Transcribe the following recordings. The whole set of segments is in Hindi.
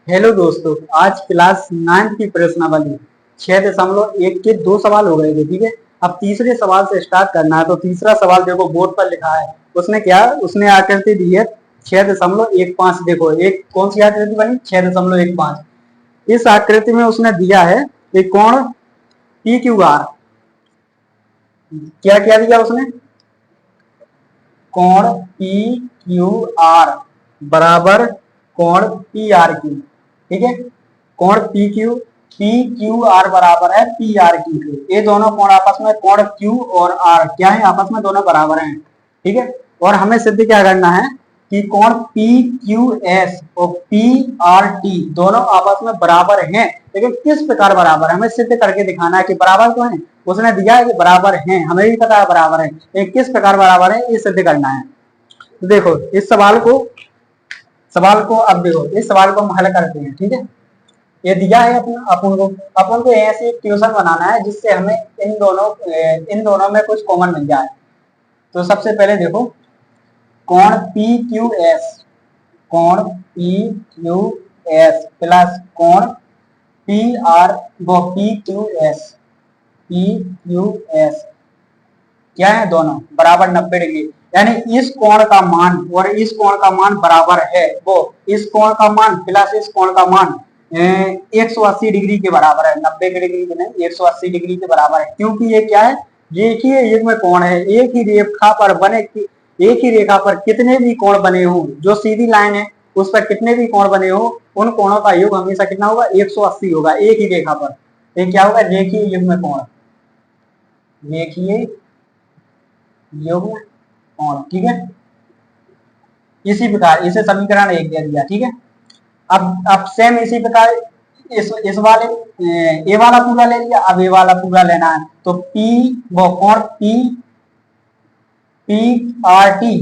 हेलो दोस्तों, आज क्लास 9 की प्रश्नावली 6.1 के 2 सवाल हो गए थे। ठीक है, अब तीसरे सवाल से स्टार्ट करना है। तो तीसरा सवाल देखो बोर्ड पर लिखा है। उसने आकृति दी है 6.15। देखो एक कौन सी आकृति बनी 6.15। इस आकृति में उसने दिया है एक कोण पी क्यू आर। क्या क्या दिया उसने? कोण पी क्यू आर बराबर कोण पी आर क्यू। ठीक है, कोण पी क्यू आर बराबर है पी आर क्यू के। ये दोनों कोण आपस में, कोण क्यू और आर क्या है, आपस में दोनों बराबर हैं। ठीक है, और हमें सिद्ध क्या करना है कि कोण पी क्यू एस और पी आर टी दोनों आपस में बराबर हैं। लेकिन किस प्रकार बराबर है हमें सिद्ध करके दिखाना है कि बराबर तो है। उसने दिया है कि बराबर हैं, हमें भी पता है बराबर है, लेकिन किस प्रकार बराबर है ये सिद्ध करना है। तो देखो इस सवाल को अब देखो इस सवाल को हम हल करते हैं। ठीक है, ये दिया है अपन को ऐसे एक क्वेश्चन बनाना है जिससे हमें इन दोनों में कुछ कॉमन मिल जाए। तो सबसे पहले देखो कोण पी क्यू एस, कोण पी क्यू एस प्लस कोण पी आर वो पी क्यू एस क्या है, दोनों बराबर 90 डिग्री। यानी इस कोण का मान और इस कोण का मान बराबर है। वो इस कोण का मान प्लस इस कोण का मान 180 डिग्री के बराबर है। 90 डिग्री के नहीं, 180 डिग्री के बराबर है। क्योंकि ये क्या है, रेखीय युग्म कोण है। एक ही रेखा पर कितने भी कोण बने हो, जो सीधी लाइन है उस पर कितने भी कोण बने हो, उन कोणों का योग हमेशा कितना होगा, 180 होगा एक ही रेखा पर। ये क्या होगा, रेखीय युग्म कोण, रेखीय युग्म कोण। ठीक है, इसी प्रकार इसे समीकरण 1 दे दिया। ठीक है, अब सेम इसी प्रकार इस वाले ए वाला पूरा ले लिया। अब ए वाला पूरा लेना है तो पी वो कोण पी पी आर टी,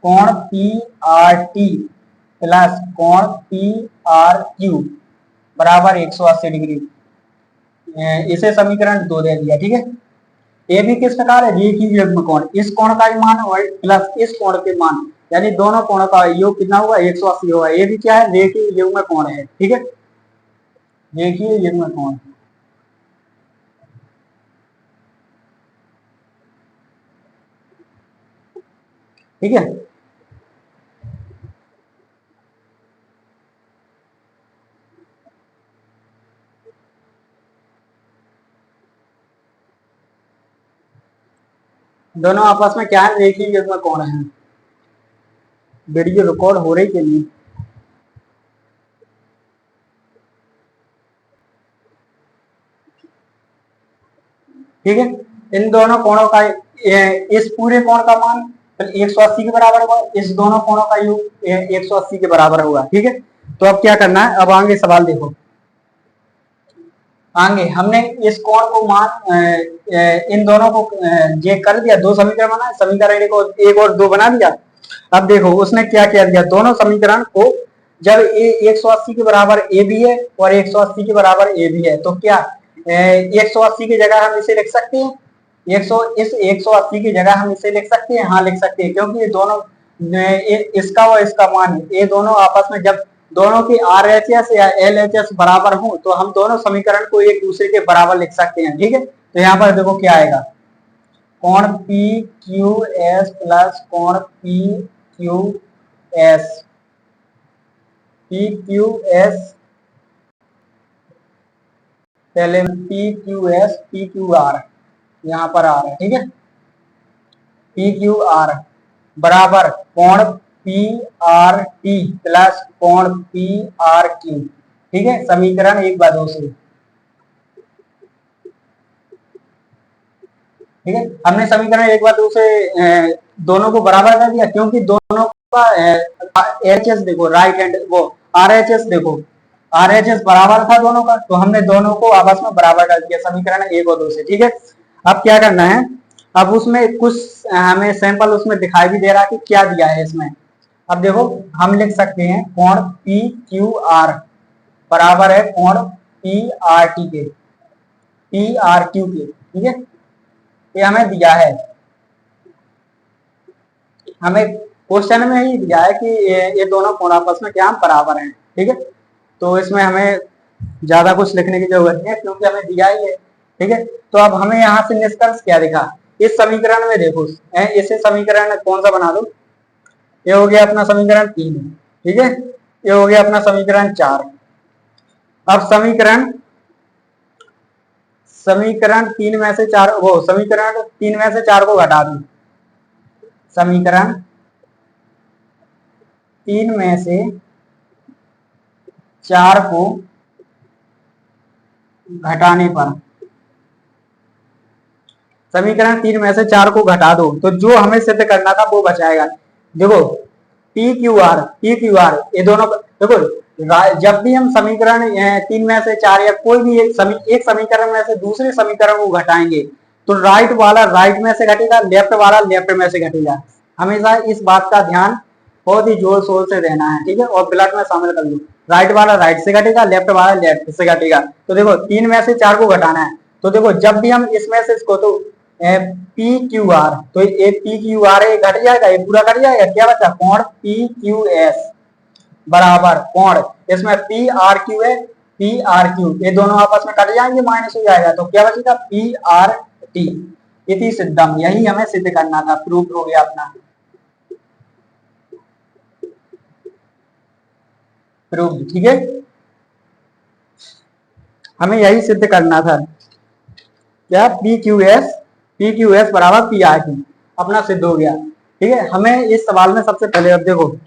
कोण पी आर टी प्लस कोण पी आर क्यू बराबर 180 डिग्री। इसे समीकरण 2 दे दिया। ठीक है, ये भी किस प्रकार है, रेखीय युग्म कोण। इस कोण का मान और प्लस इस कोण के मान, यानी दोनों कोणों का योग कितना होगा, 180 होगा। ये भी क्या है, रेखीय युग्म कोण है। ठीक है, रेखीय युग्म कोण। ठीक है, दोनों आपस में क्या है, रेखीय युग्म कोण है। वीडियो रिकॉर्ड हो रही के लिए ठीक है, इन दोनों कोणों का इस पूरे कोण का मान 180 के बराबर होगा, इस दोनों कोणों का योग 180 के बराबर होगा। ठीक है, तो अब क्या करना है, अब आगे सवाल देखो। आगे हमने इस कोण को इन दोनों को ये कर दिया, दो समीकरण बना, समीकरण एक और दो बना दिया। अब देखो उसने क्या किया दिया, दोनों समीकरण को जब 180 के बराबर ए भी है और 180 के बराबर ए भी है तो क्या 180 की जगह हम इसे लिख सकते हैं, 180 की जगह हम इसे लिख सकते हैं। हाँ लिख सकते हैं, क्योंकि ये दोनों इसका और इसका मान, ये दोनों आपस में जब दोनों की RHS या LHS बराबर हो तो हम दोनों समीकरण को एक दूसरे के बराबर लिख सकते हैं। ठीक है, तो यहाँ पर देखो क्या आएगा, कोण पी क्यू एस प्लस कोण P Q S, P Q S पहले पी क्यू आर यहाँ पर आ रहा है। ठीक है, पी क्यू आर बराबर कोण पी आर टी प्लस कोण पी आर क्यू। ठीक है, समीकरण 1/2 से। ठीक है, हमने समीकरण 1/2 से दोनों को बराबर कर दिया, क्योंकि दोनों का एच देखो, राइट हैंड वो RHS देखो, RHS बराबर था दोनों का, तो हमने दोनों को आपस में बराबर कर दिया समीकरण 1 और 2 से। ठीक है, अब क्या करना है, अब उसमें कुछ हमें सैंपल उसमें दिखाई भी दे रहा है कि क्या दिया है इसमें। अब देखो हम लिख सकते हैं कोण पी क्यू आर बराबर है कोण पी आर टी के, पी आर क्यू के। ठीक है, ये हमें दिया है, हमें क्वेश्चन में ही दिया है कि ये दोनों कोण आपस में क्या बराबर हैं। ठीक है, तो इसमें हमें ज्यादा कुछ लिखने की जरूरत नहीं है क्योंकि हमें दिया ही है। ठीक है, तो अब हमें यहाँ से निष्कर्ष क्या दिखा, इस समीकरण में देखो, इसे समीकरण कौन सा बना दो, ये हो गया अपना समीकरण 3। ठीक है, ये हो गया अपना समीकरण 4। अब समीकरण समीकरण 3 में से 4, वो समीकरण 3 में से 4 को घटा दो, समीकरण 3 में से 4 को घटाने पर, समीकरण 3 में से 4 को घटा दो तो जो हमें सिद्ध करना था वो बचाएगा। देखो पी क्यू आर ये दोनों, देखो जब भी हम समीकरण 3 में से 4 या कोई भी एक समीकरण में से दूसरे समीकरण को घटाएंगे तो राइट वाला राइट में से घटेगा, लेफ्ट वाला लेफ्ट में से घटेगा। हमेशा इस बात का ध्यान बहुत ही जोर शोर से देना है। ठीक है, और ब्लड में शामिल कर लो, राइट वाला राइट से घटेगा, लेफ्ट वाला लेफ्ट से घटेगा। तो देखो 3 में से 4 को घटाना है, तो देखो जब भी हम इसमें से इसको, तो पी क्यू आर, तो ये पी क्यू आर घट जाएगा, ये पूरा घट जाएगा, क्या बचा कोण पी क्यू एस बराबर कोण, इसमें पी आर क्यू है, पी आर क्यू ये दोनों आपस में कट जाएंगे, माइनस हो जाएगा, तो क्या बचेगा पी आर टी। इति सिद्धम, यही हमें सिद्ध करना था, प्रूफ हो गया अपना, प्रूफ। ठीक है, हमें यही सिद्ध करना था, क्या पी क्यू एस बराबर पी आर क्यू, अपना सिद्ध हो गया। ठीक है, हमें इस सवाल में सबसे पहले, अब देखो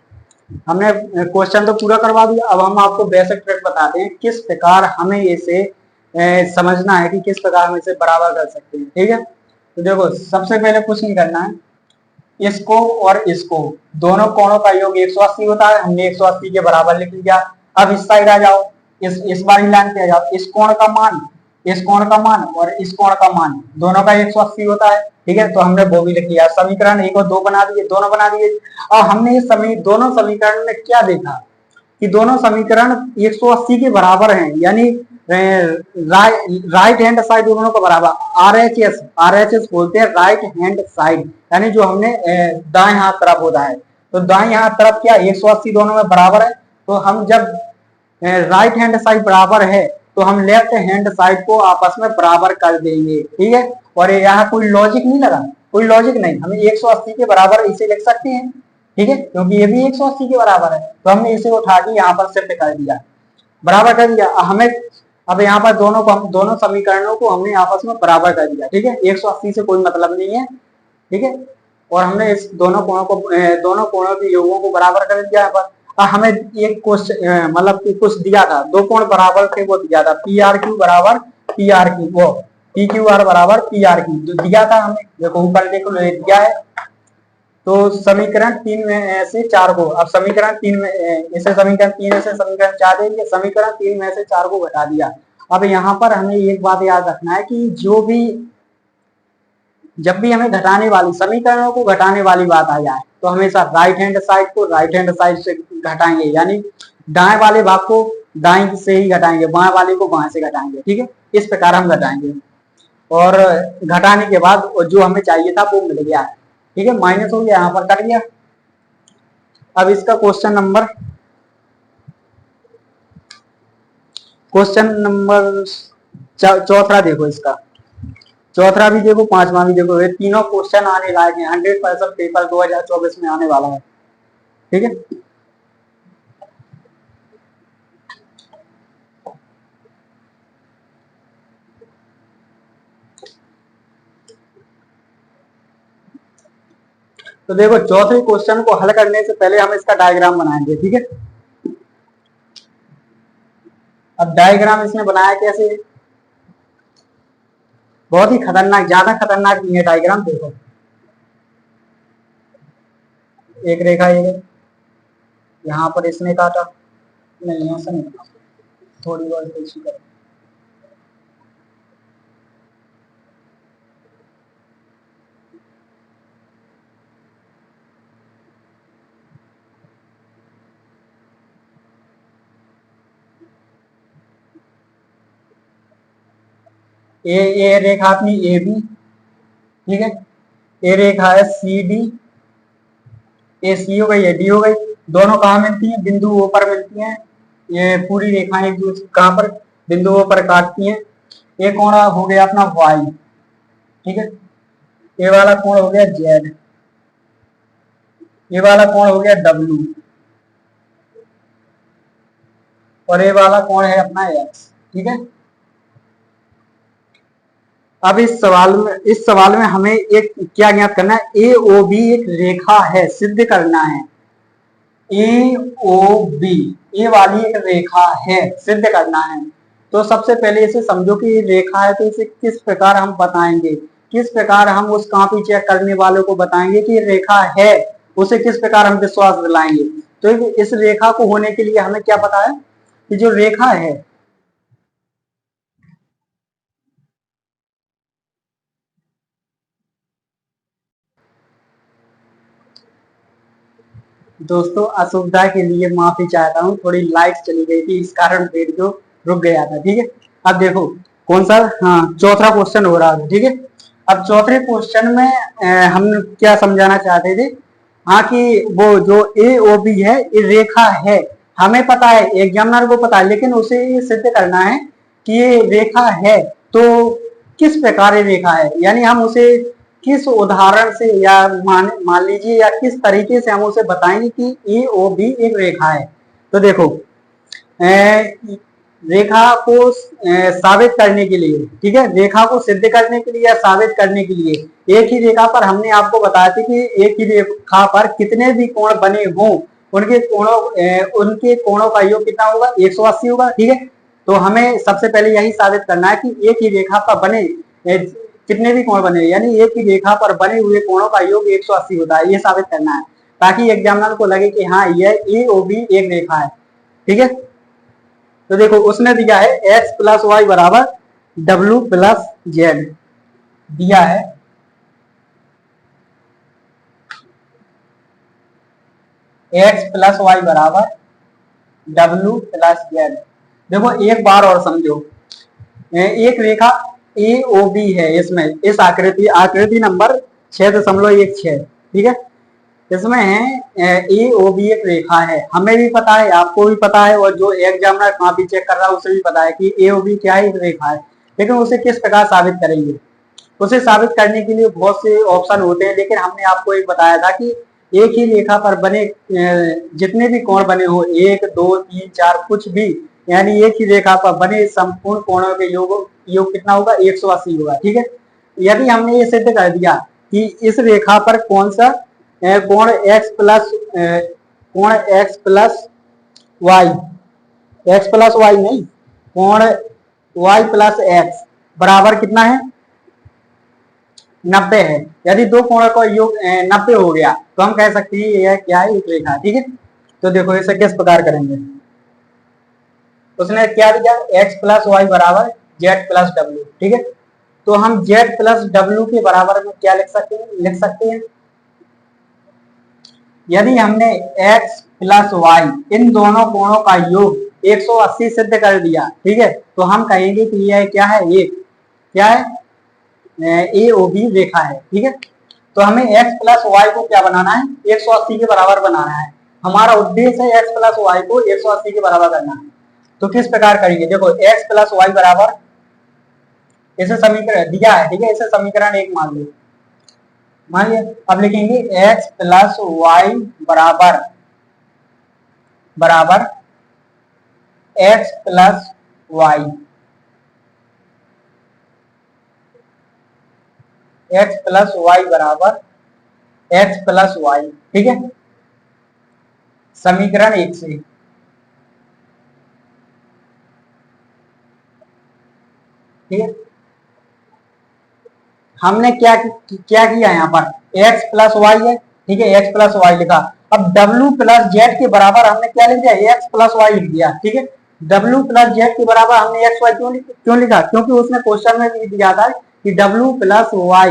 हमने क्वेश्चन तो पूरा करवा दिया, अब हम आपको बेसिक ट्रिक बताते हैं किस प्रकार हमें इसे समझना है कि किस प्रकार हम इसे बराबर कर सकते हैं। ठीक है, तो देखो सबसे पहले कुछ नहीं करना है, इसको और इसको दोनों कोणों का योग 180 होता है, हमने 180 के बराबर लिख लिया। अब इस साइड आ जाओ, इस वाली लाइन पे आ जाओ, इस कोण का मान, इस कोण का मान और इस कोण का मान दोनों का 180 होता है। ठीक है, तो हमने वो भी लिख लिया, समीकरण 1 और 2 बना दिए, दोनों बना दिए। और हमने इस दोनों समीकरण में क्या देखा कि दोनों समीकरण 180 के बराबर हैं, यानी राइट हैंड साइड दोनों का बराबर, आरएचएस बोलते हैं राइट हैंड साइड, यानी जो हमने दाएं हाथ तरफ होता है, तो दाएं हाथ तरफ क्या 180 दोनों में बराबर है, तो हम जब राइट हैंड साइड बराबर है तो हम लेफ्ट हैंड साइड को आपस में बराबर कर देंगे। ठीक है, और यहाँ कोई लॉजिक नहीं लगा, कोई लॉजिक नहीं, हमें 180 के बराबर इसे लिख सकते हैं। ठीक है, क्योंकि ये भी 180 के बराबर है, तो हमने इसे उठा के यहाँ पर शिफ्ट कर दिया, बराबर कर दिया। हमें अब यहाँ पर दोनों समीकरणों को हमने आपस में बराबर कर दिया। ठीक है, 180 से कोई मतलब नहीं है। ठीक है, और हमने इस दोनों कोणों के योगों को बराबर कर दिया यहाँ पर। हमें एक क्वेश्चन मतलब कुछ दिया था, दो कोण बराबर थे, वो दिया था पी आर क्यू बराबर पी आर क्यू, वो पी क्यू आर बराबर पी आर क्यू जो दिया था हमें, देखो ऊपर देखो दिया है। तो समीकरण 3 में से 4 को, अब समीकरण 3 में इसे समीकरण 3 से समीकरण 4 देंगे, समीकरण 3 में से 4 को घटा दिया। अब यहाँ पर हमें एक बात याद रखना है कि जब भी हमें घटाने वाली समीकरणों को घटाने वाली बात आ जाए तो हमेशा राइट हैंड साइड को राइट हैंड साइड से घटाएंगे, यानी दाएं वाले भाग को दाएं से ही घटाएंगे, बाएं वाले को बाएं से घटाएंगे। ठीक है, इस प्रकार हम घटाएंगे और घटाने के बाद जो हमें चाहिए था वो मिल गया। ठीक है, माइनस हो गया, यहाँ पर कट गया। अब इसका क्वेश्चन नंबर चौथा देखो, इसका चौथा भी देखो, पांचवा भी देखो, ये तीनों क्वेश्चन आने लायक हैं, 100% पेपर 2024 में आने वाला है। ठीक है, तो देखो चौथे क्वेश्चन को हल करने से पहले हम इसका डायग्राम बनाएंगे। ठीक है, अब डायग्राम इसने बनाया कैसे, बहुत ही खतरनाक, ज्यादा खतरनाक नहीं है डायग्राम। देखो एक रेखा ये यहाँ पर इसने काटा, नहीं यहाँ से नहीं, थोड़ी बहुत कोशिश करें, ये रेखा अपनी ए बी। ठीक है, ये रेखा है सी डी, ए सी हो गई, ए डी हो गई, दोनों कहाँ मिलती हैं, बिंदु ओ पर मिलती हैं। ये पूरी रेखाएं एक दूसरे कहां पर बिंदुओं पर काटती हैं। एक कोण हो गया अपना वाई, ठीक है, ये वाला कोण हो गया जेड, ये वाला कोण हो गया डब्ल्यू, और ये वाला कोण है अपना एक्स, ठीक है। अब इस सवाल में हमें एक क्या ज्ञात करना है, ए ओ बी एक रेखा है, सिद्ध करना है। ए ओ बी ये वाली एक रेखा है, सिद्ध करना है। तो सबसे पहले इसे समझो कि ये रेखा है, तो इसे किस प्रकार हम बताएंगे, किस प्रकार हम उस कॉपी चेक करने वालों को बताएंगे कि रेखा है, उसे किस प्रकार हम विश्वास दिलाएंगे। तो इस रेखा को होने के लिए हमें क्या पता है कि जो रेखा है, दोस्तों असुविधा के लिए माफी चाहता हूँ, थोड़ी लाइट चली गई थी, इस कारण वीडियो रुक गया था, ठीक है। अब देखो कौन सा, हाँ चौथा क्वेश्चन हो रहा है, ठीक है। अब चौथे क्वेश्चन में हम क्या समझाना चाहते थे, हाँ कि वो जो ए ओ बी है ये रेखा है, हमें पता है, एग्जामिनर को पता है, लेकिन उसे ये सिद्ध करना है कि ये रेखा है। तो किस प्रकार ये रेखा है, यानी हम उसे किस उदाहरण से या मान लीजिए या किस तरीके से हम उसे बताएंगे कि ए ओ बी एक रेखा है। तो देखो रेखा को साबित करने के लिए, ठीक है, रेखा को सिद्ध करने के लिए या साबित करने के लिए एक ही रेखा पर हमने आपको बताया था कि एक ही रेखा पर कितने भी कोण बने हों उनके कोणों का योग कितना होगा, 180 होगा, ठीक है। तो हमें सबसे पहले यही साबित करना है कि एक ही रेखा पर बने कितने भी कोण बने, यानी एक ही रेखा पर बने हुए कोणों का योग 180 होता है, ये साबित करना है, ताकि एग्जामिनर को लगे कि हाँ यह ए ओ बी एक रेखा है, ठीक है। तो देखो उसने दिया है एक्स प्लस वाई बराबर डब्ल्यू प्लस जेड दिया है, एक्स प्लस वाई बराबर डब्ल्यू प्लस जेड। देखो एक बार और समझो, एक रेखा ए ओ बी है, इसमें इस आकृति नंबर 6.16, ठीक है, इसमें है ए ओ बी एक रेखा है, हमें भी पता है, आपको भी पता है, और जो एग्जामिनर कॉपी चेक कर रहा है उसे भी पता है कि ए ओ बी क्या है, एक रेखा है। लेकिन उसे किस प्रकार साबित करेंगे, उसे साबित करने के लिए बहुत से ऑप्शन होते हैं, लेकिन हमने आपको एक बताया था कि एक ही रेखा पर बने जितने भी कोण बने हो, 1 2 3 4 कुछ भी, यानी एक ही रेखा पर बने संपूर्ण कोणों के योग कितना होगा, 180 होगा, ठीक है। यदि हमने ये सिद्ध कर दिया कि इस रेखा पर कौन सा कोण x plus y, x plus y नहीं, कोण वाई प्लस एक्स बराबर कितना है, 90 है। यदि दो कोणों का योग 90 हो गया तो हम कह सकते हैं यह क्या है, एक रेखा, ठीक है। तो देखो इसे किस प्रकार करेंगे, उसने क्या दिया, एक्स प्लस वाई बराबर जेड प्लस डब्ल्यू, ठीक है। तो हम जेड प्लस डब्ल्यू के बराबर में क्या लिख सकते हैं, यदि हमने x प्लस वाई इन दोनों कोणों का योग 180 सिद्ध कर दिया, ठीक है, तो हम कहेंगे कि यह क्या है, एक क्या है, ए ओ बी रेखा है, ठीक है। तो हमें x प्लस वाई को क्या बनाना है, 180 के बराबर बनाना है, हमारा उद्देश्य है x प्लस वाई को 180 के बराबर करना है। तो किस प्रकार करेंगे, देखो x प्लस वाई बराबर, इसे समीकरण दिया है, ठीक है, इसे समीकरण 1 मान लो, मान लिया। अब लिखेंगे x प्लस वाई बराबर बराबर x plus y, x plus y बराबर x प्लस वाई, ठीक है, समीकरण 1 से, ठीक है। हमने क्या किया यहाँ पर, x प्लस वाई है, ठीक है, x प्लस वाई लिखा। अब w प्लस जेड के बराबर हमने क्या लिख दिया, x प्लस वाई लिख दिया, ठीक है। w प्लस जेड के बराबर हमने एक्स वाई क्यों लिखा, क्योंकि उसने क्वेश्चन में भी दिया था कि w plus y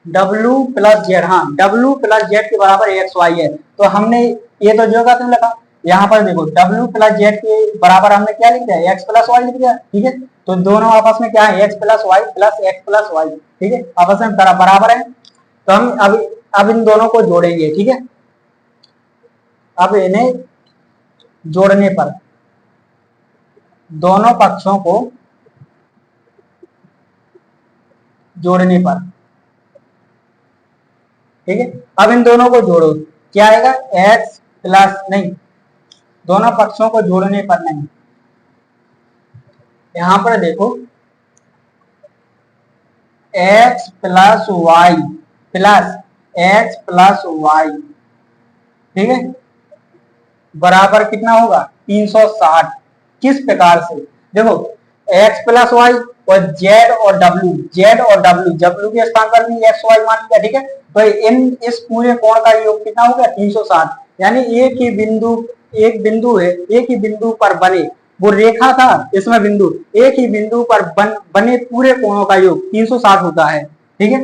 w plus z, हाँ w प्लस जेड के बराबर एक्स वाई है, तो हमने ये तो जो तुम लिखा, यहाँ पर देखो w प्लस जेड के बराबर हमने क्या लिख दिया, x प्लस वाई लिख दिया, ठीक है। तो दोनों आपस में क्या है, x plus y plus x plus y, ठीक है, आपस में बराबर है। तो हम अब इन दोनों को जोड़ेंगे, ठीक है। अब इन्हें जोड़ने पर दोनों पक्षों को जोड़ने पर, ठीक है। अब इन दोनों को जोड़ो, क्या आएगा, एक्स प्लस, नहीं, दोनों पक्षों को जोड़ने पर नहीं, यहां पर देखो x plus y plus x plus y, ठीक है, बराबर कितना होगा 360। किस प्रकार से, देखो x प्लस वाई और जेड और डब्ल्यू के स्थान पर भी एक्स वाई मान लिया, ठीक है। तो इन इस पूरे कोण का योग कितना हो गया 360, यानी एक बिंदु है, एक ही बिंदु पर बने, वो रेखा था इसमें बिंदु, एक ही बिंदु पर बने पूरे कोणों का योग 360 होता है, ठीक है।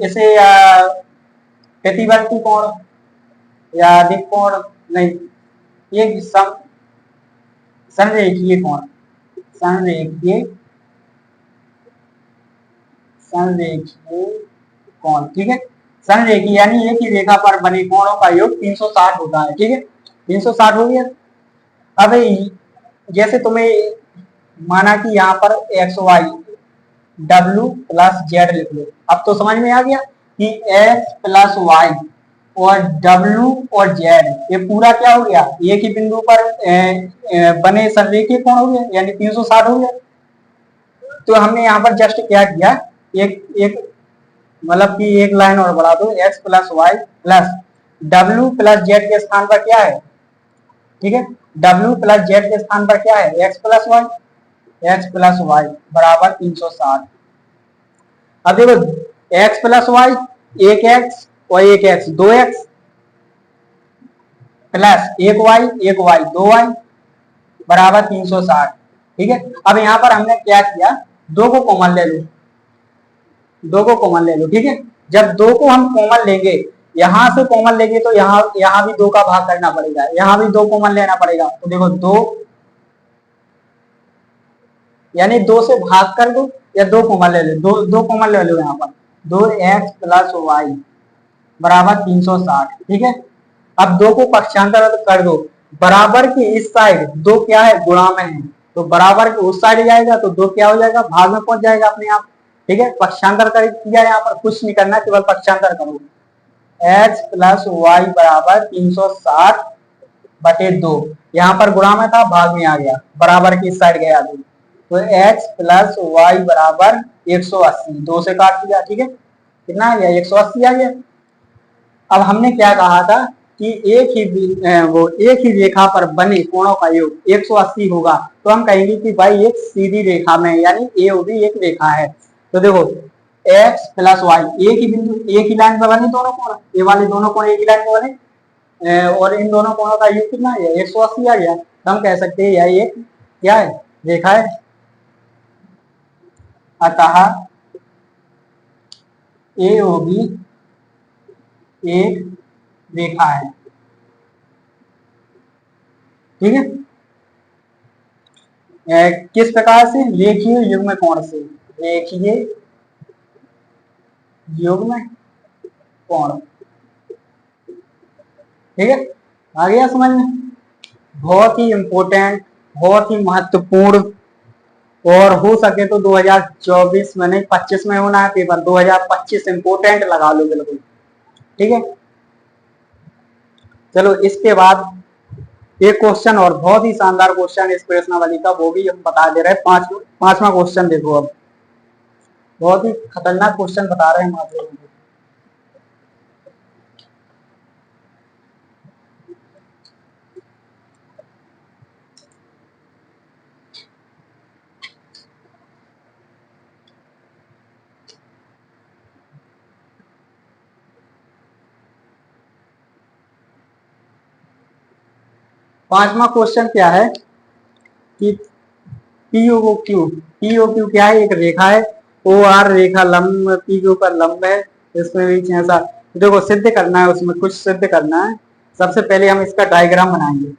इसे प्रतिवर्ती कोण या अधिक कोण, नहीं, ये संरेखीय कोण, संरेखीय संरेखीय कोण, ठीक है। संरेखीय यानी एक ही रेखा पर बने कोणों का योग 360 होता है, ठीक है, 360 हो गया। अब जैसे तुम्हें माना कि यहाँ पर एक्स वाई डब्ल्यू प्लस जेड लिख लो, अब तो समझ में आ गया कि एक्स प्लस वाई और डब्ल्यू और जेड ये पूरा क्या हो गया, एक ही बिंदु पर बने संरेखीय कोण हो गया, यानी 360 हो गया। तो हमने यहाँ पर जस्ट क्या किया, एक एक मतलब कि एक लाइन और बढ़ा दो, एक्स प्लस वाई प्लस डब्ल्यू प्लस जेड के स्थान पर क्या है, ठीक है, डब्ल्यू प्लस जेड के स्थान पर क्या है, एक्स प्लस वाई बराबर 360। अब देखो एक्स प्लस वाई, एक एक्स और एक एक्स, दो एक्स प्लस एक वाई दो वाई बराबर 360, ठीक है। अब यहाँ पर हमने क्या किया, दो को कॉमन ले लो, दो को कॉमन ले लो, ठीक है। जब दो को हम कॉमन लेंगे, यहां से कॉमन लेंगे तो यहाँ भी दो का भाग करना पड़ेगा, यहाँ भी दो कॉमन लेना पड़ेगा, तो देखो दो, यानी दो से भाग कर दो या दो कॉमन ले लो, दो कॉमन ले लो यहाँ पर, दो एक्स प्लस वाई बराबर 360, ठीक है। अब दो को पक्षांतर कर दो, बराबर की इस साइड दो क्या है, गुणा में है, तो बराबर के उस साइड जाएगा तो दो क्या हो जाएगा, भाग में पहुंच जाएगा अपने आप, ठीक है। पक्षांतर कर दिया, यहाँ पर कुछ नहीं करना, केवल पक्षांतर करो, एक्स प्लस वाई बराबर 360 बटे दो, यहाँ पर गुणा में था, भाग में आ गया, बराबर की इस साइड गया दो, तो एक्स प्लस वाई बराबर 180, दो से काट दिया, ठीक है, कितना आ गया 180 आ गया। अब हमने क्या कहा था कि एक ही रेखा पर बने कोणों का योग 180 होगा, तो हम कहेंगे कि भाई एक सीधी रेखा में, यानी ए ओ बी एक रेखा है। तो देखो एक्स प्लस वाई, एक ही बिंदु एक ही लाइन पर बने दोनों कोण, ये वाले दोनों कोण एक ही लाइन पर बने, और इन दोनों कोणों का योग कितना है 180 आ गया, तो हम कह सकते हैं यह एक क्या है, रेखा है। अतः ए ओ बी एक रेखा है, ठीक है। किस प्रकार से, रेखीय युग्म कोण से, रेखीय युग्म कोण, ठीक है, आ गया समझ में। बहुत ही इंपॉर्टेंट, बहुत ही महत्वपूर्ण, और हो सके तो 2024 में नहीं 25 में होना है पेपर, 2025 इंपोर्टेंट लगा लो बिल्कुल, ठीक है। चलो इसके बाद एक क्वेश्चन और, बहुत ही शानदार क्वेश्चन इस प्रश्नावली का, वो भी हम बता दे रहे हैं, पांचवा क्वेश्चन देखो, अब बहुत ही खतरनाक क्वेश्चन बता रहे हैं आप लोगों को। पांचवा क्वेश्चन क्या है कि पीओक्यू क्या है, एक रेखा है, ओ आर रेखा लंब पी के ऊपर लंब है, इसमें भी ऐसा, देखो सिद्ध करना है, उसमें कुछ सिद्ध करना है। सबसे पहले हम इसका डायग्राम बनाएंगे,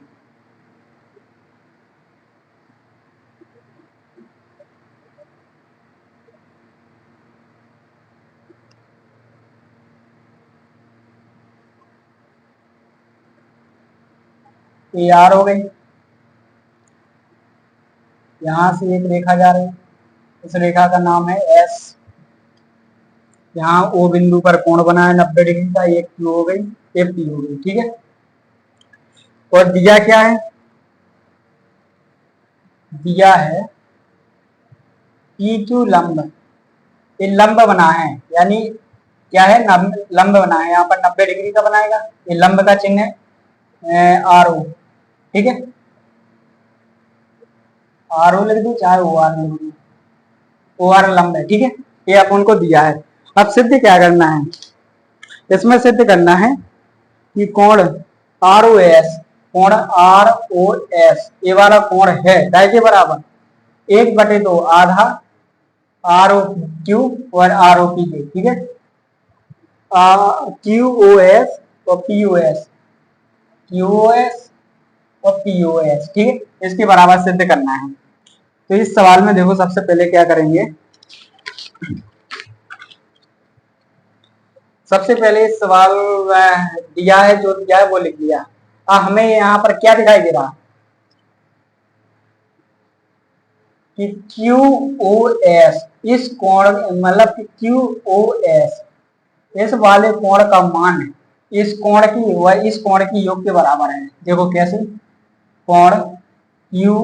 ए आर हो गई, यहां से एक रेखा जा रही है, इस रेखा का नाम है एस। यहाँ ओ बिंदु पर कोण बना है 90 डिग्री का, एक क्यू हो गई, एक पी हो गई, ठीक है। और दिया क्या है, दिया है पी क्यू लंब, ये लंब बना है, यानी क्या है, लंब बना है, यहाँ पर 90 डिग्री का बनाएगा, ये लंब का चिन्ह है आर ओ, ठीक है। आर ओ लिख दू चाहे ओ आर लिख दू, ओ आर लंब है, ठीक है। ये अपन को दिया है। अब सिद्ध क्या करना है, इसमें सिद्ध करना है कि कोण आर ओ एस, कोण आर ओ एस ये वाला कोण है काय के बराबर, 1/2 आधा आर ओ क्यू और आर ओ पी के, ठीक है। क्यू ओ एस और P O S, Q O S और पी ओ एस, ठीक है, इसके बराबर सिद्ध करना है। तो इस सवाल में देखो सबसे पहले क्या करेंगे, सबसे पहले इस सवाल दिया है, जो दिया है वो लिख दिया। हमें यहाँ पर क्या दिखाई दे रहा कि क्यू ओ एस, इस कोण मतलब कि क्यू ओ एस इस वाले कोण का मान इस कोण की व इस कोण की योग के बराबर है। देखो कैसे, कोण क्यू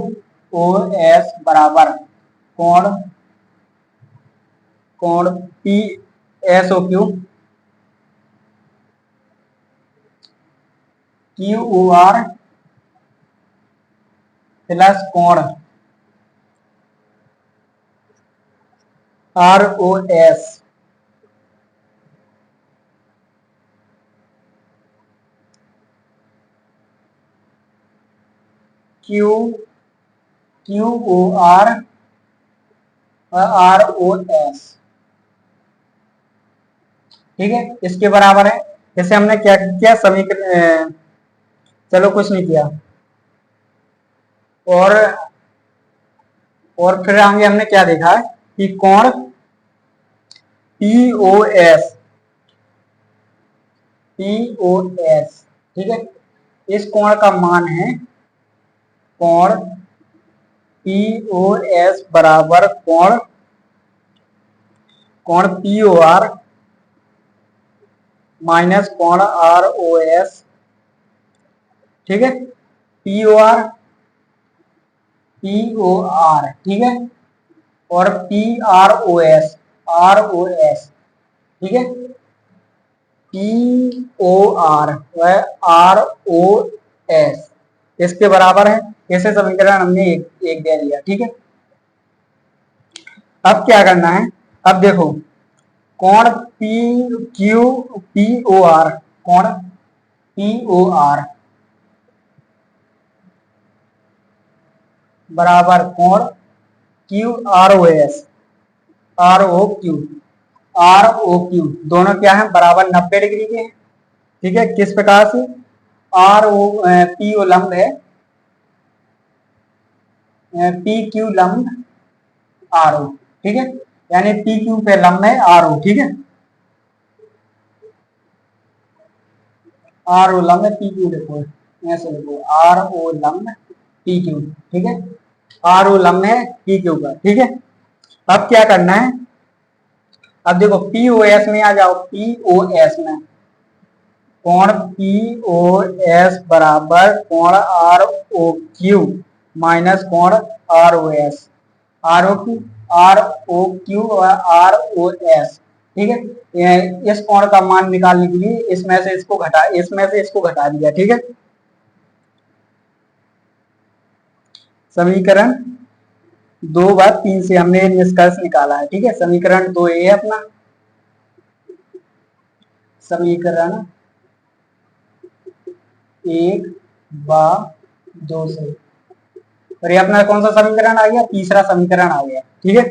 ओ एस बराबर कोण कोण P S O Q Q O R plus कोण R O S Q Q O R R O S, ठीक है, इसके बराबर है। जैसे हमने क्या किया समीकरण, चलो कुछ नहीं किया, और फिर आगे हमने क्या देखा है कि कोण P O S, P O S, ठीक है, इस कोण का मान है कोण पी ओ एस बराबर कोण कोण पी ओ आर माइनस कोण आर ओ एस, ठीक है, P O R P O R, ठीक है, और P R O S, R O S, ठीक है, पी ओ आर व आर ओ एस इसके बराबर है। ऐसे समीकरण हमने एक दे दिया, ठीक है। अब क्या करना है, अब देखो कोण P Q P O R, कोण पी ओ आर बराबर कोण Q R O S, R O Q, R O Q दोनों क्या है, बराबर 90 डिग्री के हैं, ठीक है। किस प्रकार से, आर ओ पी ओ लंब है, पी क्यू लंब आर ओ, ठीक है, यानी पी क्यू पे लंब है आर ओ, ठीक है, आर ओ लंब पी क्यू, देखो ऐसे लिखो आर ओ लंब पी क्यू, ठीक है, आर ओ लंब है पी क्यू का, ठीक है। अब क्या करना है, अब देखो पी ओ एस में आ जाओ, पी ओ एस में कोण पी ओ एस बराबर कोण आर ओ क्यू माइनस कोण R O S, R O Q, R O Q और आर ओ एस, ठीक है। इस कोण का मान निकालने के लिए इसमें से इसको घटा दिया, ठीक है। समीकरण 2/3 से हमने निष्कर्ष निकाला है, ठीक है। समीकरण 2 ये है अपना, समीकरण 1/2 से, और ये अपना कौन सा समीकरण आ गया, तीसरा समीकरण आ गया, ठीक है।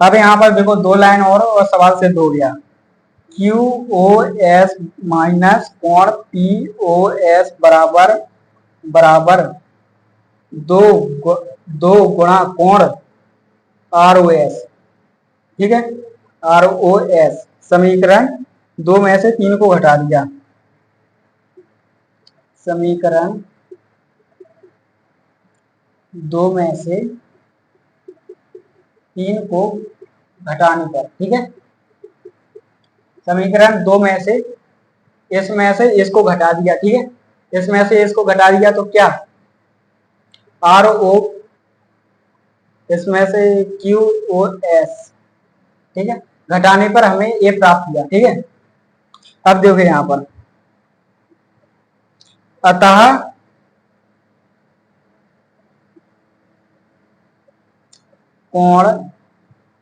अब यहाँ पर देखो 2 लाइन और सवाल सिद्ध हो गया, क्यू ओ एस माइनस कोण पी ओ एस बराबर बराबर दो दो गुणा कोण आर ओ एस, ठीक है, आर ओ एस। समीकरण 2 में से 3 को घटा दिया, समीकरण दो में से तीन को घटाने पर, ठीक है। समीकरण दो में से इसमें से इसको घटा दिया, ठीक है। इसमें से इसको घटा दिया तो क्या, आर ओ, इसमें से क्यू ओ एस, ठीक है। घटाने पर हमें ए प्राप्त हुआ, ठीक है। अब देखो यहां पर, अतः कोण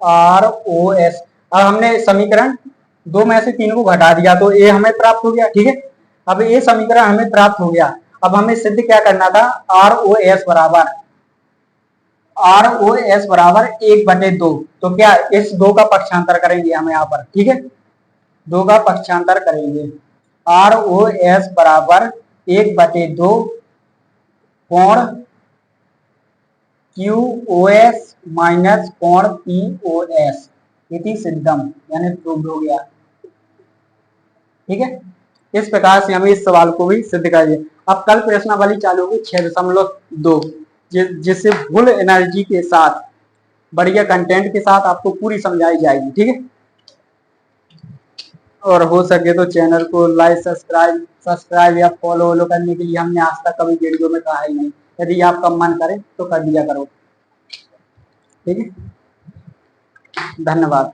आर ओ एस, अब हमने समीकरण दो में से तीन को घटा दिया तो ए हमें प्राप्त हो गया, ठीक है। अब ये समीकरण हमें प्राप्त हो गया, अब हमें सिद्ध क्या करना था, आर ओ एस बराबर, आर ओ एस बराबर 1/2। तो क्या इस दो का पक्षांतर करेंगे हम यहाँ पर, ठीक है। दो का पक्षांतर करेंगे, आर ओ एस बराबर 1/2 कोण क्यू ओ एस माइनस कोण पी ओ एस, इति सिद्धम, यानी प्रूव हो गया, ठीक है। इस प्रकार से हमें इस सवाल को भी सिद्ध कर दिया। अब कल प्रश्नावली चालू होगी 6.2, जिससे फुल एनर्जी के साथ, बढ़िया कंटेंट के साथ आपको पूरी समझाई जाएगी, ठीक है। और हो सके तो चैनल को लाइक सब्सक्राइब या फॉलो करने के लिए हमने आज तक कभी वीडियो में कहा ही नहीं, यदि आपका मन करे तो कर दिया करो, ठीक है। धन्यवाद।